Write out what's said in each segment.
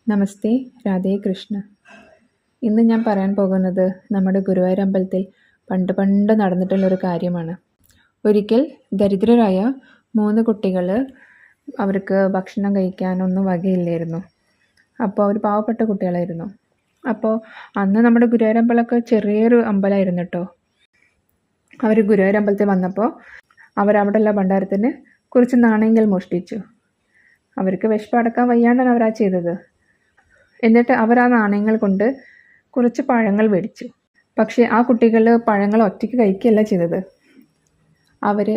നമസ്തേ, രാധേ കൃഷ്ണ. ഇന്ന് ഞാൻ പറയാൻ പോകുന്നത് നമ്മുടെ ഗുരുവായൂർ അമ്പലത്തിൽ പണ്ട് പണ്ട് നടന്നിട്ടുള്ളൊരു കാര്യമാണ്. ഒരിക്കൽ ദരിദ്രരായ 3 കുട്ടികൾ, അവർക്ക് ഭക്ഷണം കഴിക്കാനൊന്നും വകയില്ലായിരുന്നു. അപ്പോൾ അവർ പാവപ്പെട്ട കുട്ടികളായിരുന്നു. അപ്പോൾ അന്ന് നമ്മുടെ ഗുരുവായൂർ അമ്പലമൊക്കെ ചെറിയൊരു അമ്പലമായിരുന്നു കേട്ടോ. അവർ ഗുരുവായൂർ അമ്പലത്തിൽ വന്നപ്പോൾ അവരവിടെയുള്ള ഭണ്ഡാരത്തിന് കുറച്ച് നാണയങ്ങൾ മോഷ്ടിച്ചു. അവർക്ക് വിശപ്പടക്കാൻ വയ്യാണ്ടാണ് അവരാ ചെയ്തത്. എന്നിട്ട് അവർ ആ നാണയങ്ങൾ കൊണ്ട് കുറച്ച് പഴങ്ങൾ മേടിച്ചു. പക്ഷേ ആ കുട്ടികൾ പഴങ്ങൾ ഒറ്റയ്ക്ക് കഴിക്കുകയല്ല ചെയ്തത്. അവർ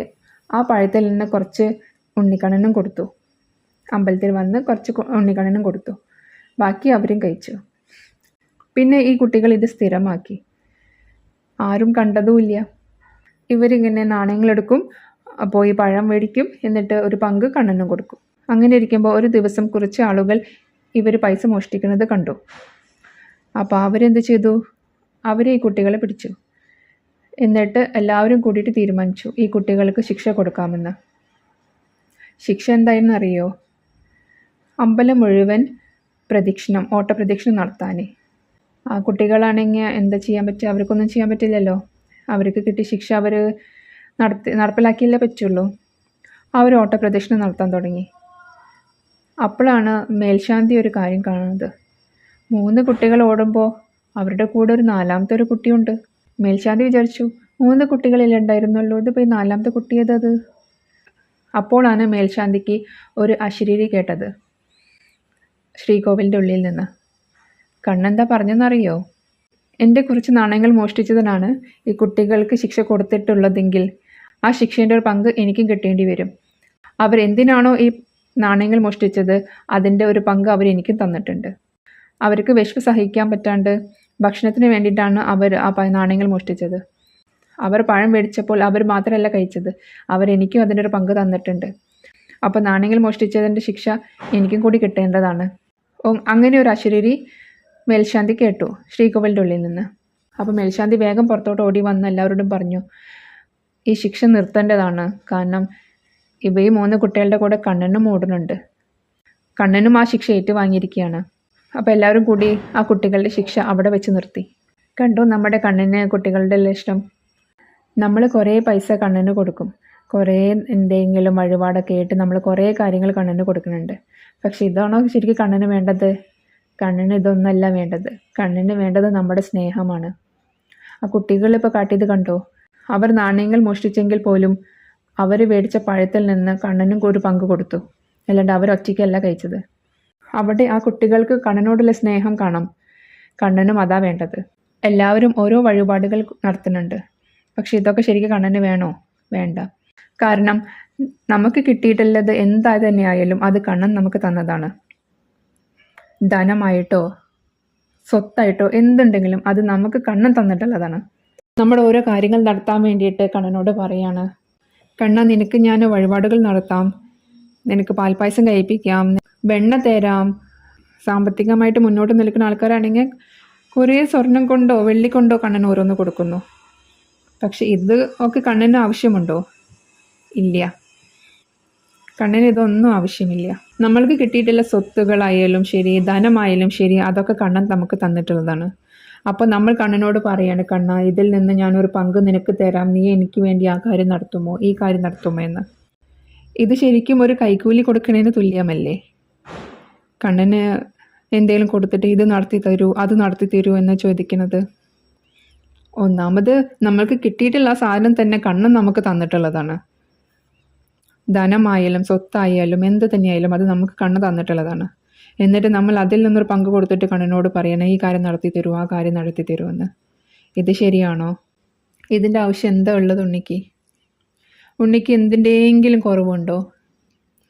ആ പഴത്തിൽ നിന്ന് കുറച്ച് ഉണ്ണിക്കണ്ണനും കൊടുത്തു. അമ്പലത്തിൽ വന്ന് കുറച്ച് ഉണ്ണിക്കണ്ണനും കൊടുത്തു. ബാക്കി അവരും കഴിച്ചു. പിന്നെ ഈ കുട്ടികൾ ഇത് സ്ഥിരമാക്കി. ആരും കണ്ടതുമില്ല. ഇവരിങ്ങനെ നാണയങ്ങളെടുക്കും, പോയി പഴം മേടിക്കും, എന്നിട്ട് ഒരു പങ്ക് കണ്ണനും കൊടുക്കും. അങ്ങനെ ഇരിക്കുമ്പോൾ ഒരു ദിവസം കുറച്ച് ആളുകൾ ഇവർ പൈസ മോഷ്ടിക്കുന്നത് കണ്ടു. അപ്പോൾ അവരെന്ത് ചെയ്തു? അവർ ഈ കുട്ടികളെ പിടിച്ചു. എന്നിട്ട് എല്ലാവരും കൂടിയിട്ട് തീരുമാനിച്ചു ഈ കുട്ടികൾക്ക് ശിക്ഷ കൊടുക്കാമെന്ന്. ശിക്ഷ എന്തായെന്ന് അറിയോ? അമ്പലം മുഴുവൻ ഓട്ടപ്രദക്ഷിണം നടത്താനേ. ആ കുട്ടികളാണെങ്കിൽ എന്താ ചെയ്യാൻ പറ്റുക? അവർക്കൊന്നും ചെയ്യാൻ പറ്റില്ലല്ലോ. അവർക്ക് കിട്ടിയ ശിക്ഷ അവർ നടപ്പിലാക്കിയല്ലേ പറ്റുള്ളൂ. അവർ ഓട്ടപ്രദക്ഷിണം നടത്താൻ തുടങ്ങി. അപ്പോഴാണ് മേൽശാന്തി ഒരു കാര്യം കാണുന്നത്. 3 കുട്ടികൾ ഓടുമ്പോൾ അവരുടെ കൂടെ ഒരു 4ാമത്തെ ഒരു കുട്ടിയുണ്ട്. മേൽശാന്തി വിചാരിച്ചു, 3 കുട്ടികളിൽ ഉണ്ടായിരുന്നല്ലോ, ഇത് പോയി 4ാമത്തെ കുട്ടിയതത്. അപ്പോഴാണ് മേൽശാന്തിക്ക് ഒരു അശരീരി കേട്ടത് ശ്രീകോവിലിൻ്റെ ഉള്ളിൽ നിന്ന്. കണ്ണെന്താ പറഞ്ഞെന്നറിയോ? എൻ്റെ കുറച്ച് നാണയങ്ങൾ മോഷ്ടിച്ചതിനാണ് ഈ കുട്ടികൾക്ക് ശിക്ഷ കൊടുത്തിട്ടുള്ളതെങ്കിൽ ആ ശിക്ഷേൻ്റെ ഒരു പങ്ക് എനിക്കും കിട്ടേണ്ടി വരും. അവരെന്തിനാണോ ഈ നാണയങ്ങൾ മോഷ്ടിച്ചത് അതിൻ്റെ ഒരു പങ്ക് അവരെനിക്കും തന്നിട്ടുണ്ട്. അവർക്ക് വിശപ്പ് സഹിക്കാൻ പറ്റാണ്ട് ഭക്ഷണത്തിന് വേണ്ടിയിട്ടാണ് അവർ ആ നാണയങ്ങൾ മോഷ്ടിച്ചത്. അവർ പഴം മേടിച്ചപ്പോൾ അവർ മാത്രമല്ല കഴിച്ചത്, അവരെനിക്കും അതിൻ്റെ ഒരു പങ്ക് തന്നിട്ടുണ്ട്. അപ്പോൾ നാണയങ്ങൾ മോഷ്ടിച്ചതിൻ്റെ ശിക്ഷ എനിക്കും കൂടി കിട്ടേണ്ടതാണ്. അങ്ങനെ ഒരു അശരീരി മേൽശാന്തി കേട്ടു ശ്രീകോവിലിൻ്റെ ഉള്ളിൽ നിന്ന്. അപ്പോൾ മേൽശാന്തി വേഗം പുറത്തോട്ട് ഓടി വന്ന് എല്ലാവരോടും പറഞ്ഞു, ഈ ശിക്ഷ നിർത്തേണ്ടതാണ്. കാരണം ഈ 3 കുട്ടികളുടെ കൂടെ കണ്ണനും ഓടുന്നുണ്ട്. കണ്ണനും ആ ശിക്ഷ ഏറ്റുവാങ്ങിയിരിക്കുകയാണ്. അപ്പോൾ എല്ലാവരും കൂടി ആ കുട്ടികളുടെ ശിക്ഷ അവിടെ വെച്ച് നിർത്തി. കണ്ടോ നമ്മുടെ കണ്ണന് കുട്ടികളുടെ ഇഷ്ടം. നമ്മൾ കുറേ പൈസ കണ്ണന് കൊടുക്കും, കുറേ എന്തെങ്കിലും വഴിപാടൊക്കെ ആയിട്ട് നമ്മൾ കുറേ കാര്യങ്ങൾ കണ്ണന് കൊടുക്കുന്നുണ്ട്. പക്ഷെ ഇതാണോ ശരിക്കും കണ്ണന് വേണ്ടത്? കണ്ണന് ഇതൊന്നല്ല വേണ്ടത്. കണ്ണന് വേണ്ടത് നമ്മുടെ സ്നേഹമാണ്. ആ കുട്ടികളിപ്പോൾ കാട്ടിയത് കണ്ടോ? അവർ നാണയങ്ങൾ മോഷ്ടിച്ചെങ്കിൽ പോലും അവർ മേടിച്ച പഴത്തിൽ നിന്ന് കണ്ണനും ഒരു പങ്ക് കൊടുത്തു. അല്ലാണ്ട് അവരൊറ്റയ്ക്കല്ല കഴിച്ചത്. അവിടെ ആ കുട്ടികൾക്ക് കണ്ണനോടുള്ള സ്നേഹം കാണാം. കണ്ണനും അതാ വേണ്ടത്. എല്ലാവരും ഓരോ വഴിപാടുകൾ നടത്തുന്നുണ്ട്. പക്ഷെ ഇതൊക്കെ ശരിക്കും കണ്ണന് വേണോ? വേണ്ട. കാരണം നമുക്ക് കിട്ടിയിട്ടുള്ളത് എന്താ തന്നെയായാലും അത് കണ്ണൻ നമുക്ക് തന്നതാണ്. ധനമായിട്ടോ സ്വത്തായിട്ടോ എന്തുണ്ടെങ്കിലും അത് നമുക്ക് കണ്ണൻ തന്നിട്ടുള്ളതാണ്. നമ്മുടെ ഓരോ കാര്യങ്ങൾ നടത്താൻ വേണ്ടിയിട്ട് കണ്ണനോട് പറയാണ്, കണ്ണ നിനക്ക് ഞാൻ വഴിപാടുകൾ നടത്താം, നിനക്ക് പാൽപ്പായസം കഴിപ്പിക്കാം, വെണ്ണ തരാം. സാമ്പത്തികമായിട്ട് മുന്നോട്ട് നിൽക്കുന്ന ആൾക്കാരാണെങ്കിൽ കുറേ സ്വർണം കൊണ്ടോ വെള്ളി കൊണ്ടോ കണ്ണൻ ഓരോന്ന് കൊടുക്കുന്നു. പക്ഷെ ഇത് ഒക്കെ കണ്ണന് ആവശ്യമുണ്ടോ? ഇല്ല. കണ്ണന് ഇതൊന്നും ആവശ്യമില്ല. നമ്മൾക്ക് കിട്ടിയിട്ടുള്ള സ്വത്തുകളായാലും ശരി, ധനമായാലും ശരി, അതൊക്കെ കണ്ണൻ നമുക്ക് തന്നിട്ടുള്ളതാണ്. അപ്പോൾ നമ്മൾ കണ്ണനോട് പറയാണ്, കണ്ണ ഇതിൽ നിന്ന് ഞാനൊരു പങ്ക് നിനക്ക് തരാം, നീ എനിക്ക് വേണ്ടി ആ കാര്യം നടത്തുമോ, ഈ കാര്യം നടത്തുമോ എന്ന്. ഇത് ശരിക്കും ഒരു കൈക്കൂലി കൊടുക്കണേന് തുല്യമല്ലേ? കണ്ണന് എന്തെങ്കിലും കൊടുത്തിട്ട് ഇത് നടത്തി തരൂ, അത് നടത്തി തരൂ എന്ന് ചോദിക്കുന്നത്. ഒന്നാമത് നമ്മൾക്ക് കിട്ടിയിട്ടുള്ള ആ സാധനം തന്നെ കണ്ണൻ നമുക്ക് തന്നിട്ടുള്ളതാണ്. ധനമായാലും സ്വത്തായാലും എന്ത് തന്നെയായാലും അത് നമുക്ക് കണ്ണ് തന്നിട്ടുള്ളതാണ്. എന്നിട്ട് നമ്മൾ അതിൽ നിന്നൊരു പങ്ക് കൊടുത്തിട്ട് കണ്ണനോട് പറയണേ ഈ കാര്യം നടത്തി തരൂ, ആ കാര്യം നടത്തി തരുമെന്ന്. ഇത് ശരിയാണോ? ഇതിൻ്റെ ആവശ്യം എന്താ ഉള്ളത് ഉണ്ണിക്ക്? ഉണ്ണിക്ക് എന്തിൻ്റെയെങ്കിലും കുറവുണ്ടോ?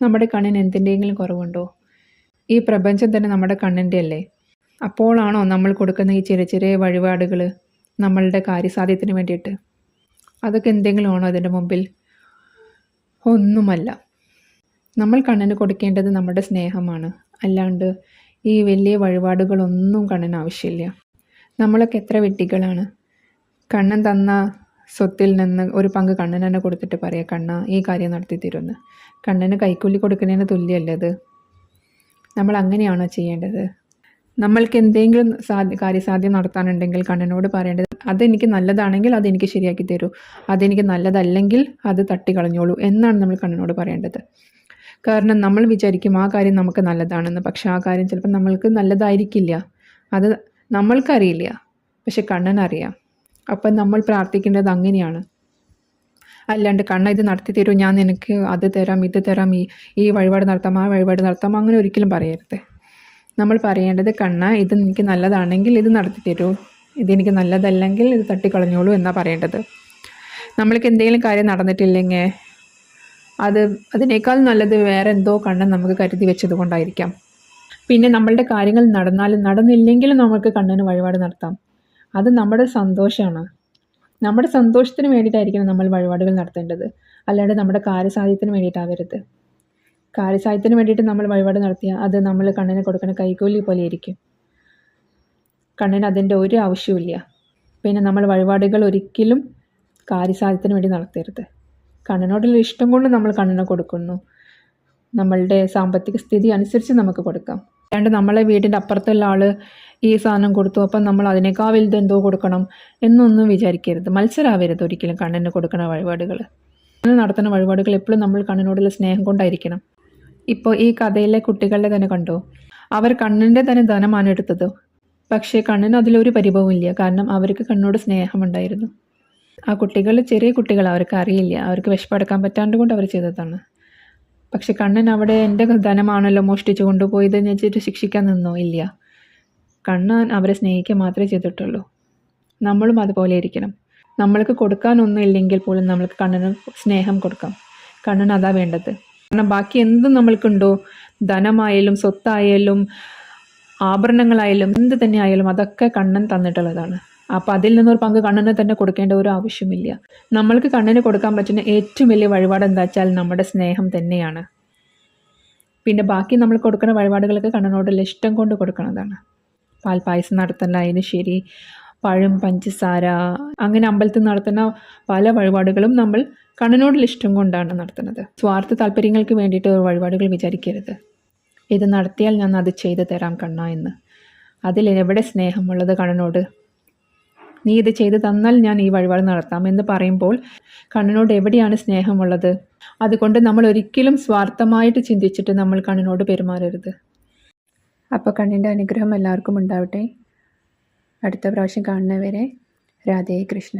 നമ്മുടെ കണ്ണിന് എന്തിൻ്റെയെങ്കിലും കുറവുണ്ടോ? ഈ പ്രപഞ്ചം തന്നെ നമ്മുടെ കണ്ണിൻ്റെ അല്ലേ? അപ്പോഴാണോ നമ്മൾ കൊടുക്കുന്ന ഈ ചെറിയ ചെറിയ വഴിപാടുകൾ നമ്മളുടെ കാര്യസാധ്യത്തിന് വേണ്ടിയിട്ട്? അതൊക്കെ എന്തെങ്കിലും ആണോ അതിൻ്റെ മുമ്പിൽ? ഒന്നുമല്ല. നമ്മൾ കണ്ണന് കൊടുക്കേണ്ടത് നമ്മുടെ സ്നേഹമാണ്. അല്ലാണ്ട് ഈ വലിയ വഴിപാടുകളൊന്നും കണ്ണന് ആവശ്യമില്ല. നമ്മളൊക്കെ എത്ര വെട്ടികളാണ്. കണ്ണൻ തന്ന സ്വത്തിൽ നിന്ന് ഒരു പങ്ക് കണ്ണന് തന്നെ കൊടുത്തിട്ട് പറയാം, കണ്ണ ഈ കാര്യം നടത്തി തരുമെന്ന്. കണ്ണന് കൈക്കൂലി കൊടുക്കുന്നതിന് തുല്യമല്ലേ അത്? നമ്മൾ അങ്ങനെയാണോ ചെയ്യേണ്ടത്? നമ്മൾക്ക് എന്തെങ്കിലും കാര്യസാധ്യം നടത്താനുണ്ടെങ്കിൽ കണ്ണനോട് പറയേണ്ടത് അതെനിക്ക് നല്ലതാണെങ്കിൽ അതെനിക്ക് ശരിയാക്കി തരൂ, അതെനിക്ക് നല്ലതല്ലെങ്കിൽ അത് തട്ടിക്കളഞ്ഞോളൂ എന്നാണ് നമ്മൾ കണ്ണനോട് പറയേണ്ടത്. കാരണം നമ്മൾ വിചാരിക്കും ആ കാര്യം നമുക്ക് നല്ലതാണെന്ന്, പക്ഷെ ആ കാര്യം ചിലപ്പോൾ നമ്മൾക്ക് നല്ലതായിരിക്കില്ല. അത് നമ്മൾക്കറിയില്ല, പക്ഷെ കണ്ണനറിയാം. അപ്പം നമ്മൾ പ്രാർത്ഥിക്കേണ്ടത് അങ്ങനെയാണ്. അല്ലാണ്ട് കണ്ണ ഇത് നടത്തി തരൂ, ഞാൻ നിനക്ക് അത് തരാം ഇത് തരാം, ഈ വഴിപാട് നടത്താം ആ വഴിപാട് നടത്താം, അങ്ങനെ ഒരിക്കലും പറയരുത്. നമ്മൾ പറയേണ്ടത് കണ്ണ ഇത് എനിക്ക് നല്ലതാണെങ്കിൽ ഇത് നടത്തി തരൂ, ഇതെനിക്ക് നല്ലതല്ലെങ്കിൽ ഇത് തട്ടിക്കളഞ്ഞോളൂ എന്നാണ് പറയേണ്ടത്. നമ്മൾക്ക് എന്തെങ്കിലും കാര്യം നടന്നിട്ടില്ലെങ്കിൽ അതിനേക്കാൾ നല്ലത് വേറെ എന്തോ കണ്ണൻ നമുക്ക് കരുതി വെച്ചത് കൊണ്ടായിരിക്കാം. പിന്നെ നമ്മളുടെ കാര്യങ്ങൾ നടന്നാലും നടന്നില്ലെങ്കിലും നമുക്ക് കണ്ണന് വഴിപാട് നടത്താം. അത് നമ്മുടെ സന്തോഷമാണ്. നമ്മുടെ സന്തോഷത്തിന് വേണ്ടിയിട്ടായിരിക്കണം നമ്മൾ വഴിപാടുകൾ നടത്തേണ്ടത്, അല്ലാണ്ട് നമ്മുടെ കാര്യസാധ്യത്തിന് വേണ്ടിയിട്ടാവരുത്. കാര്യസാധ്യത്തിന് വേണ്ടിയിട്ട് നമ്മൾ വഴിപാട് നടത്തിയാൽ അത് നമ്മൾ കണ്ണന് കൊടുക്കുന്ന കൈക്കൂലി പോലെ ഇരിക്കും. കണ്ണന് അതിൻ്റെ ഒരു ആവശ്യമില്ല. പിന്നെ നമ്മൾ വഴിപാടുകൾ ഒരിക്കലും കാര്യസാധ്യത്തിന് വേണ്ടി നടത്തരുത്. കണ്ണനോടുള്ള ഇഷ്ടം കൊണ്ട് നമ്മൾ കണ്ണന് കൊടുക്കുന്നു. നമ്മളുടെ സാമ്പത്തിക സ്ഥിതി അനുസരിച്ച് നമുക്ക് കൊടുക്കാം. അല്ലാണ്ട് നമ്മളെ വീടിൻ്റെ അപ്പുറത്തുള്ള ആൾ ഈ സാധനം കൊടുത്തു അപ്പം നമ്മൾ അതിനേക്കാൾ വലുത് എന്തോ കൊടുക്കണം എന്നൊന്നും വിചാരിക്കരുത്. മത്സരമാവരുത് ഒരിക്കലും കണ്ണന് കൊടുക്കുന്ന വഴിപാടുകൾ. കണ്ണന് നടത്തുന്ന വഴിപാടുകൾ എപ്പോഴും നമ്മൾ കണ്ണനോടുള്ള സ്നേഹം കൊണ്ടായിരിക്കണം. ഇപ്പോൾ ഈ കഥയിലെ കുട്ടികളുടെ തന്നെ കണ്ടോ, അവർ കണ്ണൻ്റെ തന്നെ ധനമാണ് എടുത്തത്, പക്ഷേ കണ്ണന് അതിലൊരു പരിഭവവും ഇല്ല. കാരണം അവർക്ക് കണ്ണനോട് സ്നേഹമുണ്ടായിരുന്നു. ആ കുട്ടികൾ ചെറിയ കുട്ടികൾ, അവർക്ക് അറിയില്ല, അവർക്ക് വിശപ്പെടുക്കാൻ പറ്റാണ്ട് കൊണ്ട് അവർ ചെയ്തതാണ്. പക്ഷെ കണ്ണൻ അവിടെ എൻ്റെ ധനമാണല്ലോ മോഷ്ടിച്ചു കൊണ്ടുപോയത് എന്ന് വെച്ചിട്ട് ശിക്ഷിക്കാൻ നിന്നോ? ഇല്ല. കണ്ണൻ അവരെ സ്നേഹിക്കുക മാത്രമേ ചെയ്തിട്ടുള്ളൂ. നമ്മളും അതുപോലെ ഇരിക്കണം. നമ്മൾക്ക് കൊടുക്കാനൊന്നും ഇല്ലെങ്കിൽ പോലും നമ്മൾക്ക് കണ്ണന് സ്നേഹം കൊടുക്കാം. കണ്ണന് അതാ വേണ്ടത്. കാരണം ബാക്കി എന്തും നമ്മൾക്കുണ്ടോ, ധനമായാലും സ്വത്തായാലും ആഭരണങ്ങളായാലും എന്ത് തന്നെ ആയാലും അതൊക്കെ കണ്ണൻ തന്നിട്ടുള്ളതാണ്. അപ്പോൾ അതിൽ നിന്നൊരു പങ്ക് കണ്ണന് തന്നെ കൊടുക്കേണ്ട ഒരു ആവശ്യമില്ല. നമ്മൾക്ക് കണ്ണന് കൊടുക്കാൻ പറ്റുന്ന ഏറ്റവും വലിയ വഴിപാട് എന്താ വെച്ചാൽ നമ്മുടെ സ്നേഹം തന്നെയാണ്. പിന്നെ ബാക്കി നമ്മൾ കൊടുക്കുന്ന വഴിപാടുകളൊക്കെ കണ്ണനോടുള്ള ഇഷ്ടം കൊണ്ട് കൊടുക്കുന്നതാണ്. പാൽപ്പായസം നടത്തുന്നതിന് ശരി, പഴം, പഞ്ചസാര, അങ്ങനെ അമ്പലത്തിൽ നടത്തുന്ന പല വഴിപാടുകളും നമ്മൾ കണ്ണനോടുള്ള ഇഷ്ടം കൊണ്ടാണ് നടത്തുന്നത്. സ്വാർത്ഥ താല്പര്യങ്ങൾക്ക് വേണ്ടിയിട്ട് വഴിപാടുകൾ വിചാരിക്കരുത്. ഇത് നടത്തിയാൽ ഞാൻ അത് ചെയ്തു തരാം കണ്ണ എന്ന്. അതിൽ എവിടെ സ്നേഹമുള്ളത് കണ്ണനോട്? നീ ഇത് ചെയ്തു തന്നാൽ ഞാൻ ഈ വഴിപാട് നടത്താം എന്ന് പറയുമ്പോൾ കണ്ണനോട് എവിടെയാണ് സ്നേഹമുള്ളത്? അതുകൊണ്ട് നമ്മൾ ഒരിക്കലും സ്വാർത്ഥമായിട്ട് ചിന്തിച്ചിട്ട് നമ്മൾ കണ്ണനോട് പെരുമാറരുത്. അപ്പോൾ കണ്ണൻ്റെ അനുഗ്രഹം എല്ലാവർക്കും ഉണ്ടാവട്ടെ. അടുത്ത പ്രാവശ്യം കാണുന്നവരെ രാധേ കൃഷ്ണ.